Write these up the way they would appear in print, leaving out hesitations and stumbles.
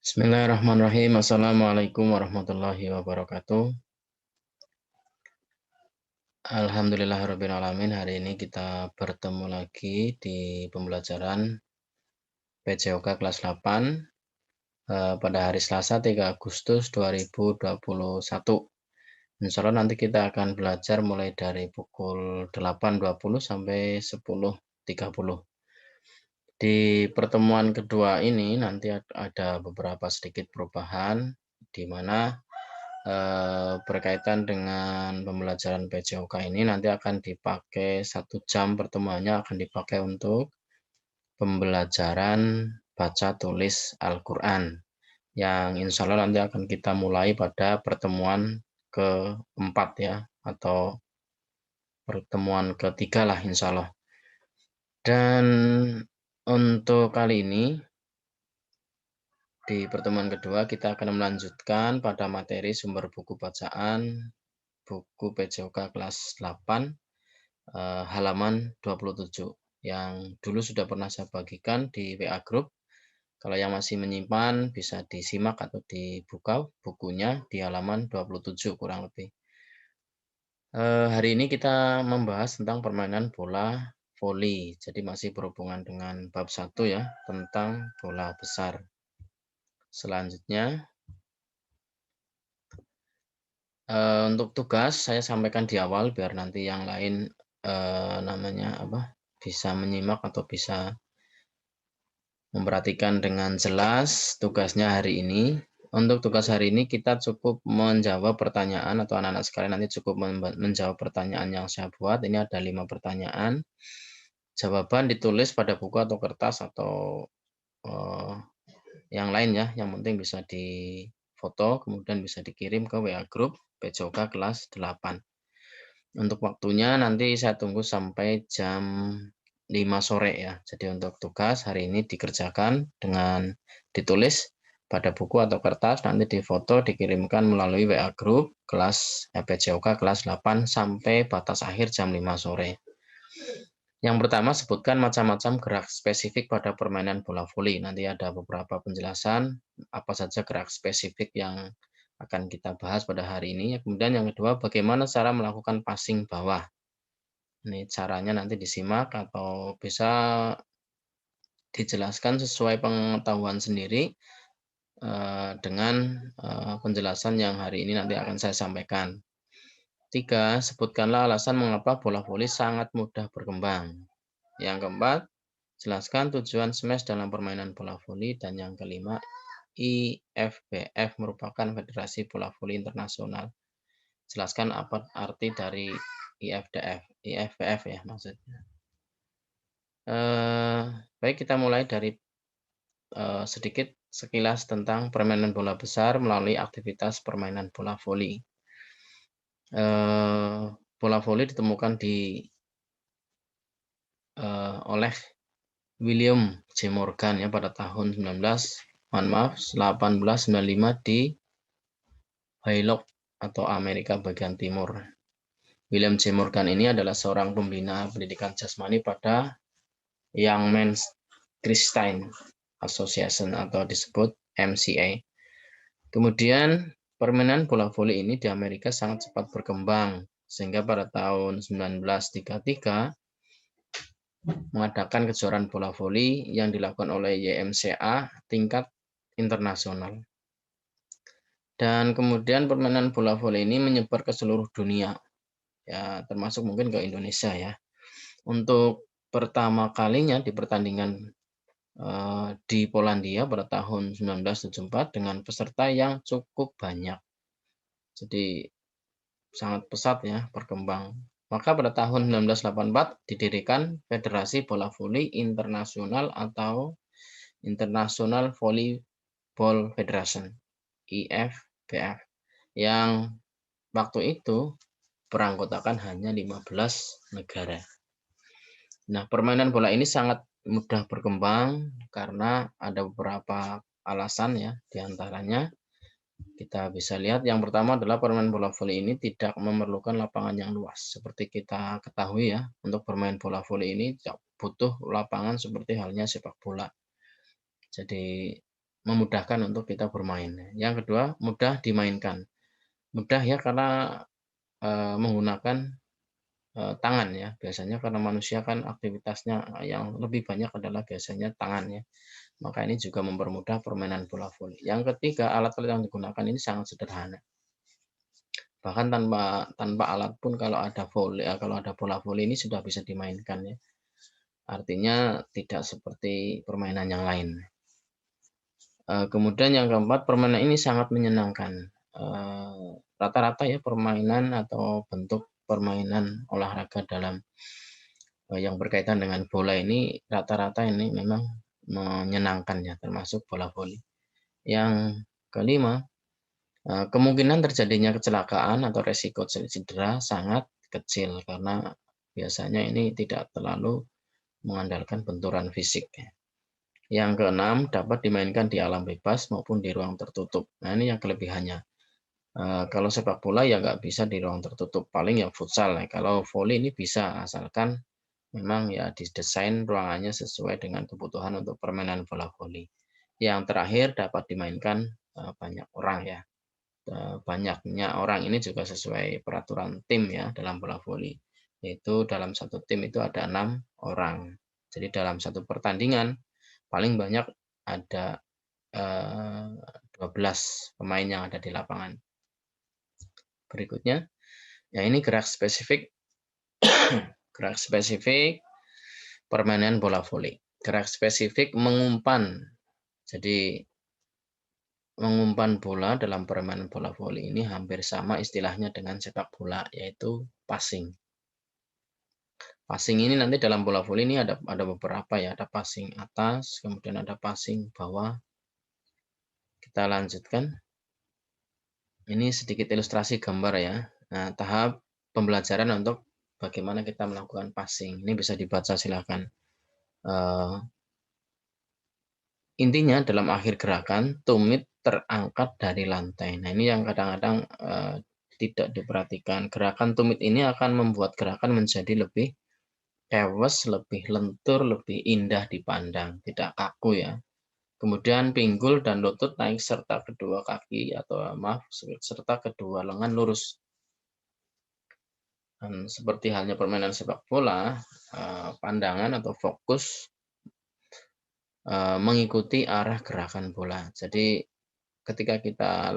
Bismillahirrahmanirrahim. Assalamualaikum warahmatullahi wabarakatuh. Alhamdulillahirrabbilalamin. Hari ini kita bertemu lagi di pembelajaran PJOK kelas 8 pada hari Selasa 3 Agustus 2021. Insya Allah nanti kita akan belajar mulai dari pukul 8.20 sampai 10.30. Di pertemuan kedua ini nanti ada beberapa sedikit perubahan di mana berkaitan dengan pembelajaran PJOK ini nanti akan dipakai 1 jam pertemuannya akan dipakai untuk pembelajaran baca tulis Al-Quran yang insya Allah nanti akan kita mulai pada pertemuan keempat ya, atau pertemuan ketiga lah insya Allah. Dan untuk kali ini di pertemuan kedua kita akan melanjutkan pada materi sumber buku bacaan buku PJOK kelas 8 halaman 27 yang dulu sudah pernah saya bagikan di WA Group. Kalau yang masih menyimpan bisa disimak atau dibuka bukunya di halaman 27 kurang lebih. Hari ini kita membahas tentang permainan bola voli. Jadi masih berhubungan dengan bab 1 ya, tentang bola besar. Selanjutnya untuk tugas saya sampaikan di awal biar nanti yang lain bisa menyimak atau bisa memperhatikan dengan jelas tugasnya hari ini. Untuk tugas hari ini kita cukup menjawab pertanyaan atau anak-anak sekalian nanti cukup menjawab pertanyaan yang saya buat. Ini ada 5 pertanyaan. Jawaban ditulis pada buku atau kertas atau yang lain ya. Yang penting bisa difoto kemudian bisa dikirim ke WA Group PJOK kelas 8. Untuk waktunya nanti saya tunggu sampai jam 5 sore ya. Jadi untuk tugas hari ini dikerjakan dengan ditulis pada buku atau kertas, nanti difoto, dikirimkan melalui WA Group kelas PJOK kelas 8 sampai batas akhir jam 5 sore. Yang pertama, sebutkan macam-macam gerak spesifik pada permainan bola voli. Nanti ada beberapa penjelasan apa saja gerak spesifik yang akan kita bahas pada hari ini. Kemudian yang kedua, bagaimana cara melakukan passing bawah. Ini caranya nanti disimak atau bisa dijelaskan sesuai pengetahuan sendiri dengan penjelasan yang hari ini nanti akan saya sampaikan. 3, sebutkanlah alasan mengapa bola voli sangat mudah berkembang. Yang keempat, jelaskan tujuan smash dalam permainan bola voli. Dan yang kelima, IFBF merupakan Federasi Bola Voli Internasional. Jelaskan apa arti dari IFBF ya maksudnya. Baik, kita mulai dari sedikit sekilas tentang permainan bola besar melalui aktivitas permainan bola voli. Bola voli ditemukan oleh William J. Morgan ya pada tahun 1895 di Haylock atau Amerika bagian timur. William J. Morgan ini adalah seorang pembina pendidikan jasmani pada Young Men's Christian Association atau disebut MCA. Kemudian permainan bola voli ini di Amerika sangat cepat berkembang sehingga pada tahun 1933 mengadakan kejuaraan bola voli yang dilakukan oleh YMCA tingkat internasional. Dan kemudian permainan bola voli ini menyebar ke seluruh dunia, ya termasuk mungkin ke Indonesia ya. Untuk pertama kalinya di pertandingan di Polandia pada tahun 1974 dengan peserta yang cukup banyak. Jadi sangat pesat ya berkembang. Maka pada tahun 1984 didirikan Federasi Bola Voli Internasional atau International Volleyball Federation (IFBF) yang waktu itu beranggotakan hanya 15 negara. Nah, permainan bola ini sangat mudah berkembang karena ada beberapa alasan ya, diantaranya kita bisa lihat yang pertama adalah permainan bola voli ini tidak memerlukan lapangan yang luas. Seperti kita ketahui ya, untuk bermain bola voli ini butuh lapangan seperti halnya sepak bola. Jadi memudahkan untuk kita bermain. Yang kedua, mudah dimainkan. Mudah ya karena menggunakan tangan ya. Biasanya karena manusia kan aktivitasnya yang lebih banyak adalah biasanya tangan ya. Maka ini juga mempermudah permainan bola voli. Yang ketiga, alat-alat yang digunakan ini sangat sederhana. Bahkan tanpa alat pun kalau ada bola voli ini sudah bisa dimainkan ya. Artinya tidak seperti permainan yang lain. Kemudian yang keempat, permainan ini sangat menyenangkan. Rata-rata ya permainan atau bentuk permainan olahraga dalam yang berkaitan dengan bola ini rata-rata ini memang menyenangkan ya, termasuk bola voli. Yang kelima, kemungkinan terjadinya kecelakaan atau resiko cedera sangat kecil karena biasanya ini tidak terlalu mengandalkan benturan fisik. Yang keenam, dapat dimainkan di alam bebas maupun di ruang tertutup. Nah, ini yang kelebihannya. Kalau sepak bola ya nggak bisa di ruang tertutup, paling ya futsal ya. Kalau voli ini bisa, asalkan memang ya didesain ruangannya sesuai dengan kebutuhan untuk permainan bola voli. Yang terakhir, dapat dimainkan banyak orang ya. Banyaknya orang ini juga sesuai peraturan tim ya dalam bola voli. Yaitu dalam satu tim itu ada 6 orang. Jadi dalam satu pertandingan paling banyak ada 12 pemain yang ada di lapangan. Berikutnya, ya ini gerak spesifik gerak spesifik permainan bola voli. Gerak spesifik mengumpan. Jadi mengumpan bola dalam permainan bola voli ini hampir sama istilahnya dengan sepak bola, yaitu passing. Passing ini nanti dalam bola voli ini ada beberapa ya, ada passing atas, kemudian ada passing bawah. Kita lanjutkan. Ini sedikit ilustrasi gambar ya. Nah, tahap pembelajaran untuk bagaimana kita melakukan passing. Ini bisa dibaca silakan. Intinya dalam akhir gerakan, tumit terangkat dari lantai. Nah, ini yang kadang-kadang tidak diperhatikan. Gerakan tumit ini akan membuat gerakan menjadi lebih kewes, lebih lentur, lebih indah dipandang, tidak kaku ya. Kemudian pinggul dan lutut naik serta kedua kaki serta kedua lengan lurus. Dan seperti halnya permainan sepak bola, pandangan atau fokus mengikuti arah gerakan bola. Jadi ketika kedua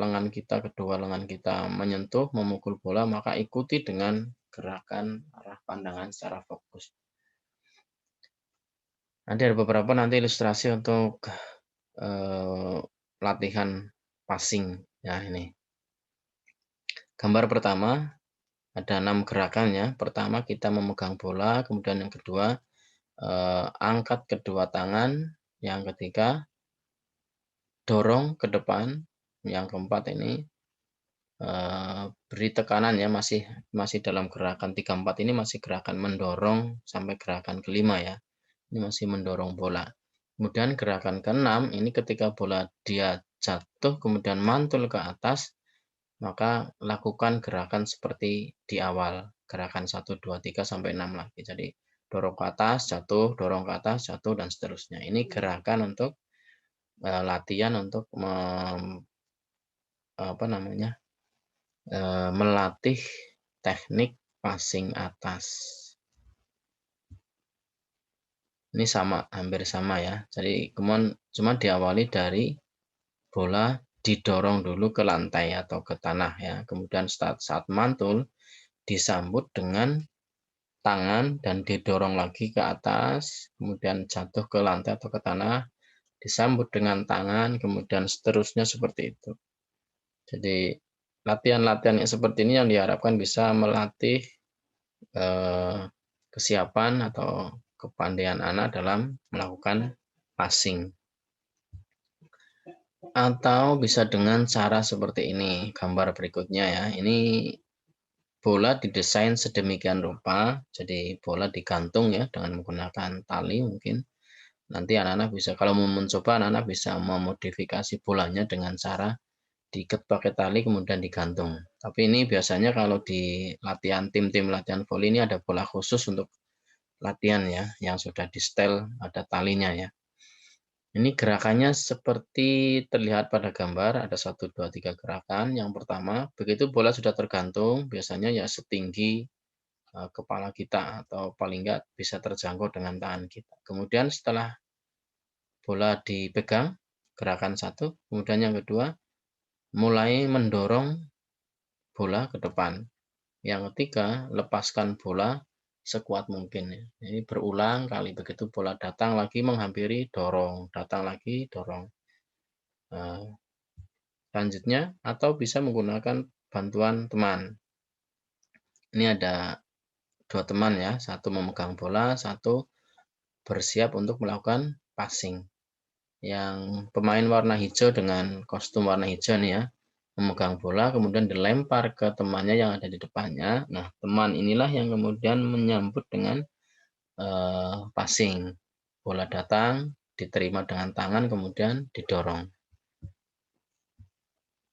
lengan kita menyentuh, memukul bola, maka ikuti dengan gerakan arah pandangan secara fokus. Nanti ada beberapa ilustrasi untuk latihan passing. Ya ini. Gambar pertama ada 6 gerakannya. Pertama kita memegang bola, kemudian yang kedua angkat kedua tangan, yang ketiga dorong ke depan, yang keempat ini beri tekanan ya, masih dalam gerakan 3-4 ini masih gerakan mendorong sampai gerakan kelima ya. Ini masih mendorong bola. Kemudian gerakan ke-6 ini ketika bola dia jatuh kemudian mantul ke atas, maka lakukan gerakan seperti di awal. Gerakan 1, 2, 3 sampai 6 lagi. Jadi dorong ke atas, jatuh, dorong ke atas, jatuh dan seterusnya. Ini gerakan untuk latihan untuk melatih teknik passing atas. Ini hampir sama ya. Jadi cuma diawali dari bola didorong dulu ke lantai atau ke tanah ya. Kemudian saat mantul disambut dengan tangan dan didorong lagi ke atas, kemudian jatuh ke lantai atau ke tanah, disambut dengan tangan, kemudian seterusnya seperti itu. Jadi latihan-latihan yang seperti ini yang diharapkan bisa melatih kesiapan atau kepandaian anak dalam melakukan passing. Atau bisa dengan cara seperti ini, gambar berikutnya ya. Ini bola didesain sedemikian rupa, jadi bola digantung ya dengan menggunakan tali mungkin. Nanti anak-anak bisa, kalau mau mencoba, anak-anak bisa memodifikasi bolanya dengan cara diikat pakai tali kemudian digantung. Tapi ini biasanya kalau di tim-tim latihan voli ini ada bola khusus untuk latihan ya, yang sudah di setel ada talinya ya. Ini gerakannya seperti terlihat pada gambar, ada 1, 2, 3 gerakan. Yang pertama, begitu bola sudah tergantung, biasanya ya setinggi, kepala kita atau paling enggak bisa terjangkau dengan tangan kita. Kemudian setelah bola dipegang, gerakan satu, kemudian yang kedua, mulai mendorong bola ke depan. Yang ketiga, lepaskan bola sekuat mungkin ya. Ini berulang kali, begitu bola datang lagi menghampiri, dorong, datang lagi, dorong. Selanjutnya, atau bisa menggunakan bantuan teman. Ini ada 2 teman ya, satu memegang bola, satu bersiap untuk melakukan passing. Yang pemain warna hijau dengan kostum warna hijau nih ya, memegang bola kemudian dilempar ke temannya yang ada di depannya. Nah, teman inilah yang kemudian menyambut dengan passing. Bola datang, diterima dengan tangan kemudian didorong.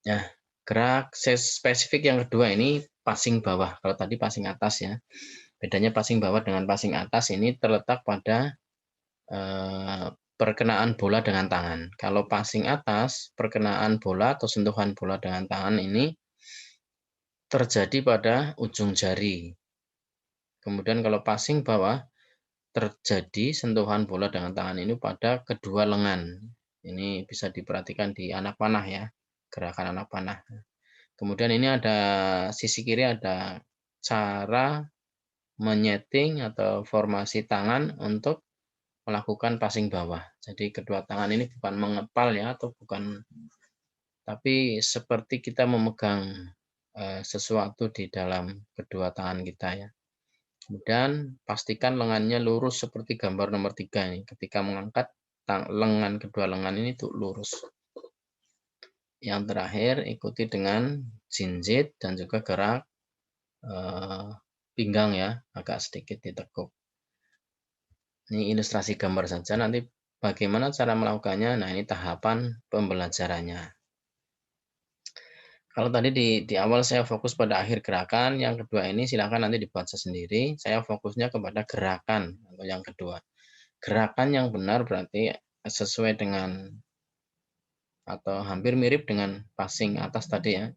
Nah, gerak spesifik yang kedua ini passing bawah. Kalau tadi passing atas ya. Bedanya passing bawah dengan passing atas ini terletak pada perkenaan bola dengan tangan. Kalau passing atas, perkenaan bola atau sentuhan bola dengan tangan ini terjadi pada ujung jari. Kemudian kalau passing bawah, terjadi sentuhan bola dengan tangan ini pada kedua lengan. Ini bisa diperhatikan di anak panah ya, gerakan anak panah. Kemudian ini ada sisi kiri ada cara menyeting atau formasi tangan untuk melakukan passing bawah. Jadi kedua tangan ini bukan mengepal ya atau bukan, tapi seperti kita memegang sesuatu di dalam kedua tangan kita ya. Kemudian pastikan lengannya lurus seperti gambar nomor 3 ini. Ketika mengangkat lengan kedua lengan ini tuh lurus. Yang terakhir ikuti dengan jinjit dan juga gerak pinggang ya, agak sedikit ditekuk. Ini ilustrasi gambar saja, nanti bagaimana cara melakukannya, nah ini tahapan pembelajarannya. Kalau tadi di awal saya fokus pada akhir gerakan, yang kedua ini silakan nanti dibaca sendiri, saya fokusnya kepada gerakan atau yang kedua. Gerakan yang benar berarti sesuai dengan atau hampir mirip dengan passing atas tadi ya.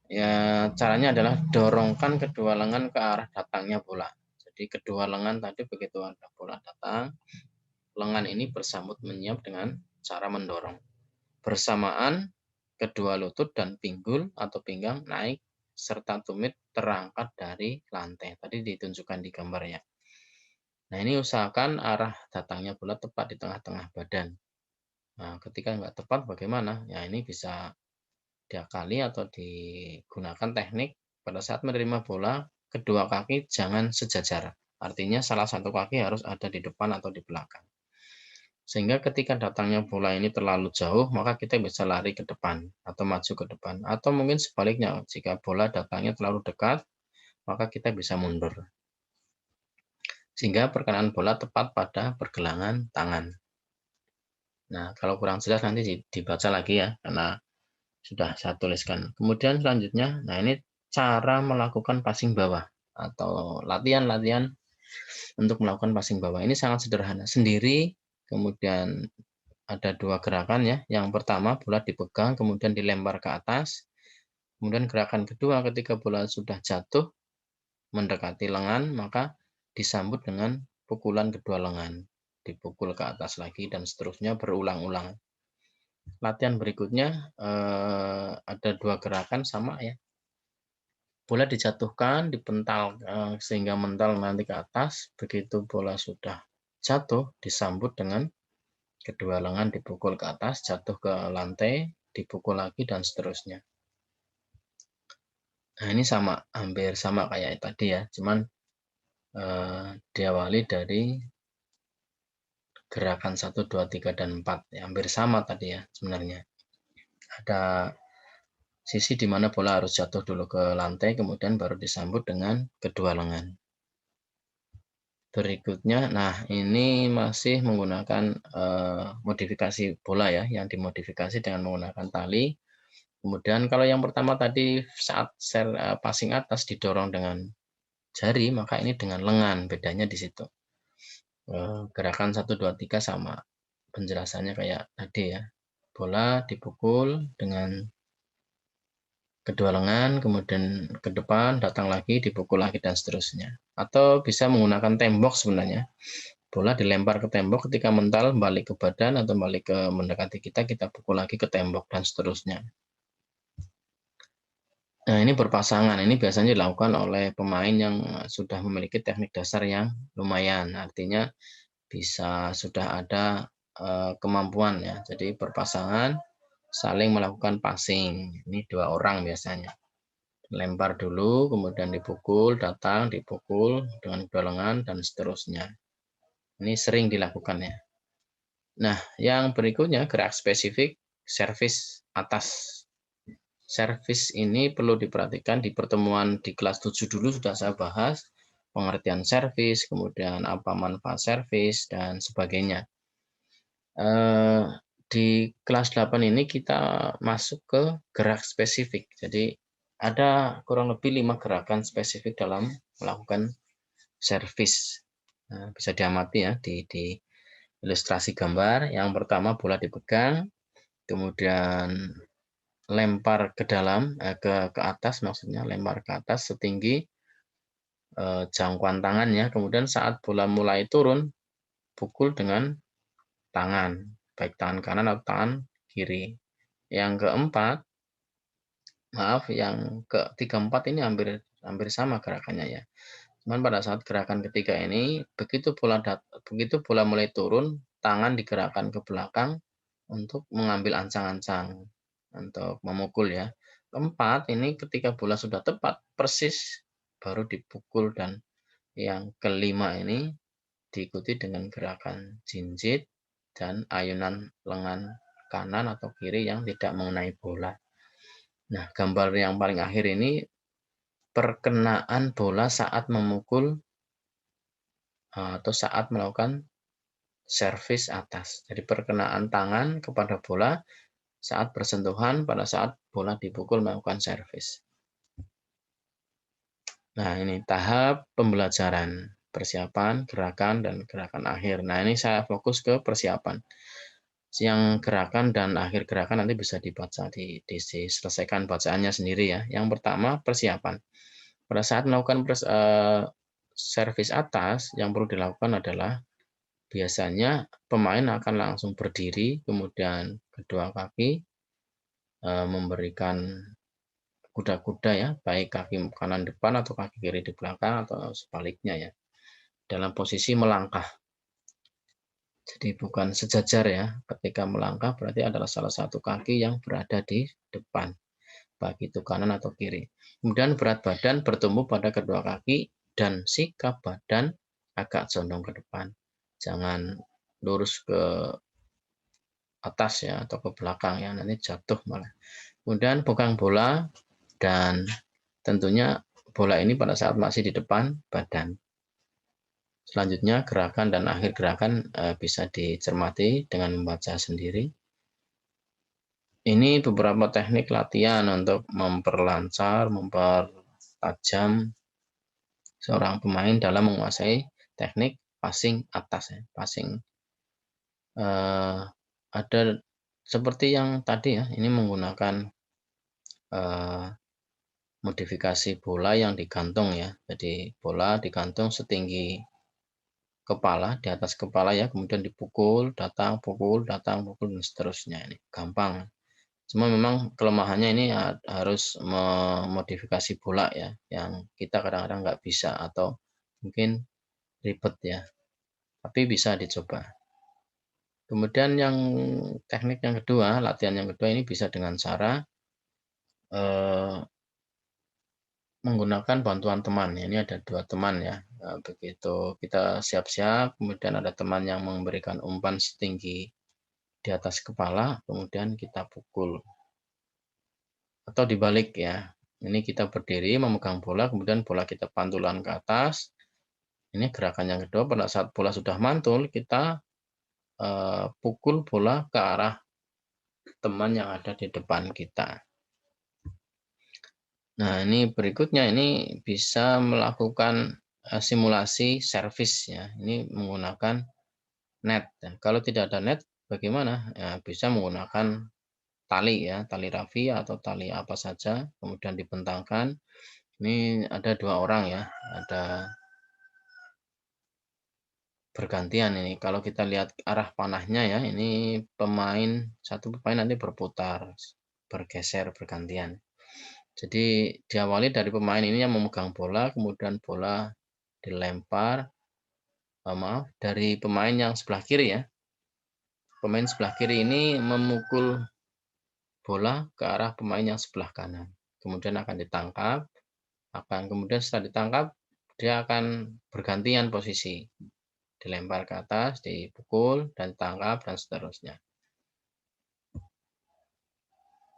Ya, caranya adalah dorongkan kedua lengan ke arah datangnya bola. Jadi kedua lengan tadi begitu ada bola datang, lengan ini bersambut menyiap dengan cara mendorong. Bersamaan kedua lutut dan pinggul atau pinggang naik serta tumit terangkat dari lantai. Tadi ditunjukkan di gambarnya. Nah, ini usahakan arah datangnya bola tepat di tengah-tengah badan. Nah, ketika nggak tepat bagaimana? Ya, ini bisa diakali atau digunakan teknik pada saat menerima bola, kedua kaki jangan sejajar. Artinya salah satu kaki harus ada di depan atau di belakang. Sehingga ketika datangnya bola ini terlalu jauh, maka kita bisa lari ke depan atau maju ke depan. Atau mungkin sebaliknya, jika bola datangnya terlalu dekat, maka kita bisa mundur. Sehingga perkenaan bola tepat pada pergelangan tangan. Nah, kalau kurang jelas nanti dibaca lagi ya, karena sudah saya tuliskan. Kemudian selanjutnya, nah ini cara melakukan passing bawah atau latihan-latihan untuk melakukan passing bawah. Ini sangat sederhana. Sendiri, kemudian ada 2 gerakan ya. Yang pertama bola dipegang kemudian dilempar ke atas. Kemudian gerakan kedua ketika bola sudah jatuh mendekati lengan maka disambut dengan pukulan kedua lengan. Dipukul ke atas lagi dan seterusnya berulang-ulang. Latihan berikutnya ada 2 gerakan sama ya. Bola dijatuhkan, dipental sehingga mental nanti ke atas. Begitu bola sudah jatuh disambut dengan kedua lengan dipukul ke atas, jatuh ke lantai, dipukul lagi, dan seterusnya. Nah, ini sama, hampir sama kayak tadi ya, cuman diawali dari gerakan 1, 2, 3, dan 4. Ya, hampir sama tadi ya sebenarnya. Ada sisi di mana bola harus jatuh dulu ke lantai, kemudian baru disambut dengan kedua lengan. Berikutnya, nah ini masih menggunakan modifikasi bola ya, yang dimodifikasi dengan menggunakan tali. Kemudian kalau yang pertama tadi saat passing atas didorong dengan jari, maka ini dengan lengan, bedanya di situ. Gerakan 1, 2, 3 sama. penjelasannya kayak tadi ya. Bola dipukul dengan kedua lengan, kemudian ke depan, datang lagi, dipukul lagi, dan seterusnya. Atau bisa menggunakan tembok sebenarnya. Bola dilempar ke tembok, ketika mental balik ke badan atau balik ke mendekati kita, kita pukul lagi ke tembok, dan seterusnya. Nah, ini berpasangan. Ini biasanya dilakukan oleh pemain yang sudah memiliki teknik dasar yang lumayan. Artinya bisa sudah ada kemampuan ya. Jadi berpasangan, saling melakukan passing. Ini 2 orang biasanya. Lempar dulu, kemudian dipukul, datang, dipukul dengan kedua lengan, dan seterusnya. Ini sering dilakukan ya. Nah, yang berikutnya gerak spesifik, servis atas. Servis ini perlu diperhatikan di pertemuan di kelas 7 dulu sudah saya bahas, pengertian servis, kemudian apa manfaat servis, dan sebagainya. Di kelas 8 ini kita masuk ke gerak spesifik. Jadi ada kurang lebih 5 gerakan spesifik dalam melakukan servis. Nah, bisa diamati ya di ilustrasi gambar. Yang pertama bola dipegang, kemudian lempar ke dalam, ke atas maksudnya, lempar ke atas setinggi jangkauan tangannya. Kemudian saat bola mulai turun, pukul dengan tangan, baik tangan kanan atau tangan kiri. Yang keempat, maaf, yang ketiga empat ini hampir sama gerakannya ya. Cuman pada saat gerakan ketiga ini, begitu bola mulai turun, tangan digerakkan ke belakang untuk mengambil ancang-ancang, untuk memukul ya. Keempat, ini ketika bola sudah tepat, persis, baru dipukul. Dan yang kelima ini diikuti dengan gerakan jinjit dan ayunan lengan kanan atau kiri yang tidak mengenai bola. Nah, gambar yang paling akhir ini perkenaan bola saat memukul atau saat melakukan servis atas. Jadi perkenaan tangan kepada bola saat bersentuhan pada saat bola dipukul melakukan servis. Nah, ini tahap pembelajaran, persiapan, gerakan, dan gerakan akhir. Nah, ini saya fokus ke persiapan. Yang gerakan dan akhir gerakan nanti bisa dibaca, diselesaikan bacaannya sendiri ya. Yang pertama, persiapan. Pada saat melakukan servis atas, yang perlu dilakukan adalah biasanya pemain akan langsung berdiri, kemudian kedua kaki memberikan kuda-kuda ya, baik kaki kanan depan atau kaki kiri di belakang atau sebaliknya ya, dalam posisi melangkah. Jadi bukan sejajar ya, ketika melangkah berarti adalah salah satu kaki yang berada di depan, baik itu kanan atau kiri. Kemudian berat badan bertumbuh pada kedua kaki dan sikap badan agak condong ke depan. Jangan lurus ke atas ya atau ke belakang ya, nanti jatuh malah. Kemudian pegang bola dan tentunya bola ini pada saat masih di depan badan. Selanjutnya gerakan dan akhir gerakan bisa dicermati dengan membaca sendiri. Ini beberapa teknik latihan untuk memperlancar, mempertajam seorang pemain dalam menguasai teknik passing atas ya, passing. Ada seperti yang tadi ya, ini menggunakan modifikasi bola yang digantung ya. Jadi bola digantung setinggi kepala, di atas kepala ya, kemudian dipukul, datang, pukul, datang, pukul, dan seterusnya. Ini gampang. Cuma memang kelemahannya ini harus memodifikasi bola ya, yang kita kadang-kadang nggak bisa atau mungkin ribet ya. Tapi bisa dicoba. Kemudian yang teknik yang kedua, latihan yang kedua ini bisa dengan cara menggunakan bantuan teman. Ini ada 2 teman ya. Begitu kita siap-siap, kemudian ada teman yang memberikan umpan setinggi di atas kepala, kemudian kita pukul. Atau dibalik ya. Ini kita berdiri memegang bola, kemudian bola kita pantulan ke atas. Ini gerakan yang kedua, pada saat bola sudah mantul, kita pukul bola ke arah teman yang ada di depan kita. Nah, ini berikutnya ini bisa melakukan simulasi servis ya. Ini menggunakan net. Kalau tidak ada net, bagaimana? Ya, bisa menggunakan tali ya, tali rafia atau tali apa saja, kemudian dibentangkan. Ini ada 2 orang ya, ada bergantian ini. Kalau kita lihat arah panahnya ya, ini satu pemain nanti berputar, bergeser, bergantian. Jadi diawali dari pemain ini yang memegang bola, kemudian bola dilempar, maaf, dari pemain yang sebelah kiri ya. Pemain sebelah kiri ini memukul bola ke arah pemain yang sebelah kanan. Kemudian akan ditangkap, kemudian setelah ditangkap, dia akan bergantian posisi. Dilempar ke atas, dipukul, dan tangkap, dan seterusnya.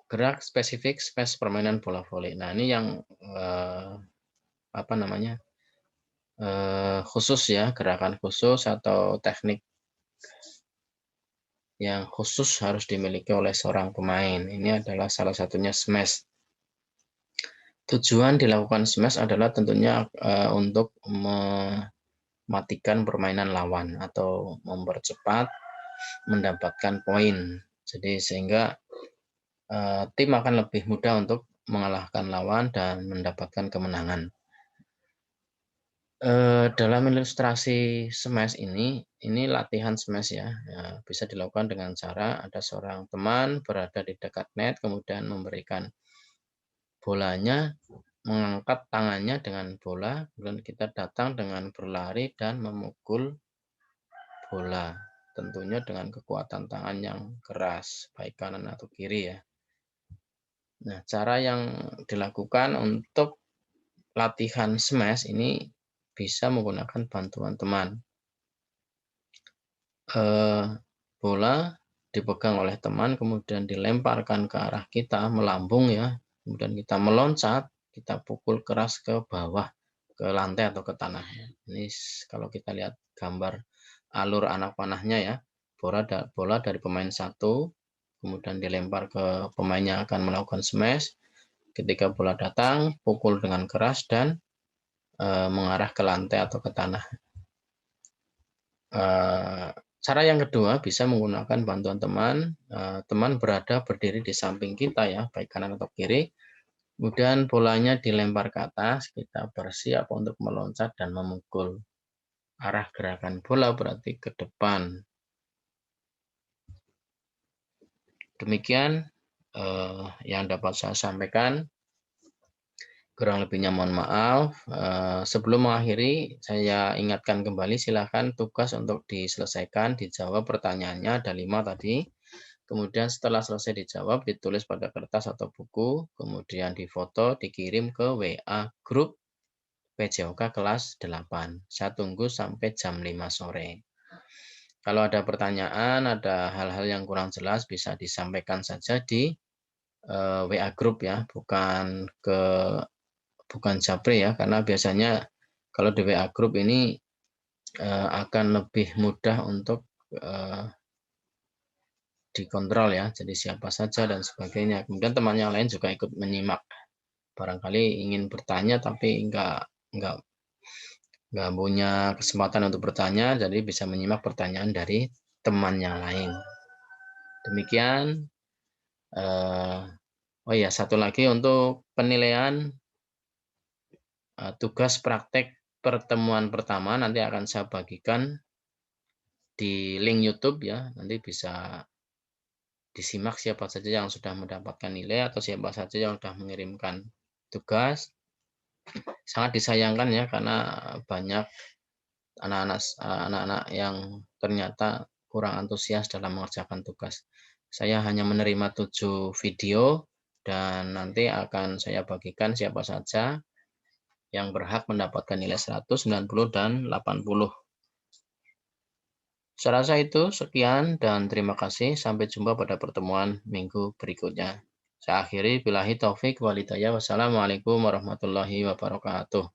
Gerak spesifik space permainan bola voli. Nah, ini yang khusus ya, gerakan khusus atau teknik yang khusus harus dimiliki oleh seorang pemain. Ini adalah salah satunya smash. Tujuan dilakukan smash adalah tentunya untuk mematikan permainan lawan atau mempercepat mendapatkan poin. Jadi sehingga tim akan lebih mudah untuk mengalahkan lawan dan mendapatkan kemenangan. Dalam ilustrasi smash ini latihan smash ya, bisa dilakukan dengan cara ada seorang teman berada di dekat net, kemudian memberikan bolanya, mengangkat tangannya dengan bola, kemudian kita datang dengan berlari dan memukul bola. Tentunya dengan kekuatan tangan yang keras, baik kanan atau kiri ya. Nah, cara yang dilakukan untuk latihan smash ini bisa menggunakan bantuan teman. Bola dipegang oleh teman, kemudian dilemparkan ke arah kita, melambung ya, kemudian kita meloncat, kita pukul keras ke bawah, ke lantai atau ke tanah. Ini kalau kita lihat gambar alur anak panahnya ya, bola dari pemain satu, kemudian dilempar ke pemain yang akan melakukan smash. Ketika bola datang, pukul dengan keras dan mengarah ke lantai atau ke tanah. Cara yang kedua bisa menggunakan bantuan teman. Teman berdiri di samping kita ya, baik kanan atau kiri. Kemudian bolanya dilempar ke atas, kita bersiap untuk meloncat dan memukul. Arah gerakan bola berarti ke depan. Demikian yang dapat saya sampaikan. Kurang lebihnya mohon maaf. Sebelum mengakhiri, saya ingatkan kembali silakan tugas untuk diselesaikan, dijawab pertanyaannya, ada 5 tadi. Kemudian setelah selesai dijawab, ditulis pada kertas atau buku, kemudian difoto, dikirim ke WA grup PJOK kelas 8. Saya tunggu sampai jam 5 sore. Kalau ada pertanyaan, ada hal-hal yang kurang jelas, bisa disampaikan saja di WA grup ya, bukan Japri ya, karena biasanya kalau di WA grup ini akan lebih mudah untuk dikontrol ya, jadi siapa saja dan sebagainya. Kemudian teman yang lain juga ikut menyimak. Barangkali ingin bertanya tapi nggak punya kesempatan untuk bertanya, jadi bisa menyimak pertanyaan dari teman yang lain. Demikian. Oh ya, satu lagi untuk penilaian tugas praktek pertemuan pertama nanti akan saya bagikan di link YouTube ya, nanti bisa disimak siapa saja yang sudah mendapatkan nilai atau siapa saja yang sudah mengirimkan tugas. Sangat disayangkan ya, karena banyak anak-anak yang ternyata kurang antusias dalam mengerjakan tugas. Saya hanya menerima 7 video dan nanti akan saya bagikan siapa saja yang berhak mendapatkan nilai 100, 90, dan 80. Saya rasa itu sekian dan terima kasih. Sampai jumpa pada pertemuan minggu berikutnya. Saya akhiri, billahi taufik walhidayah. Wassalamualaikum warahmatullahi wabarakatuh.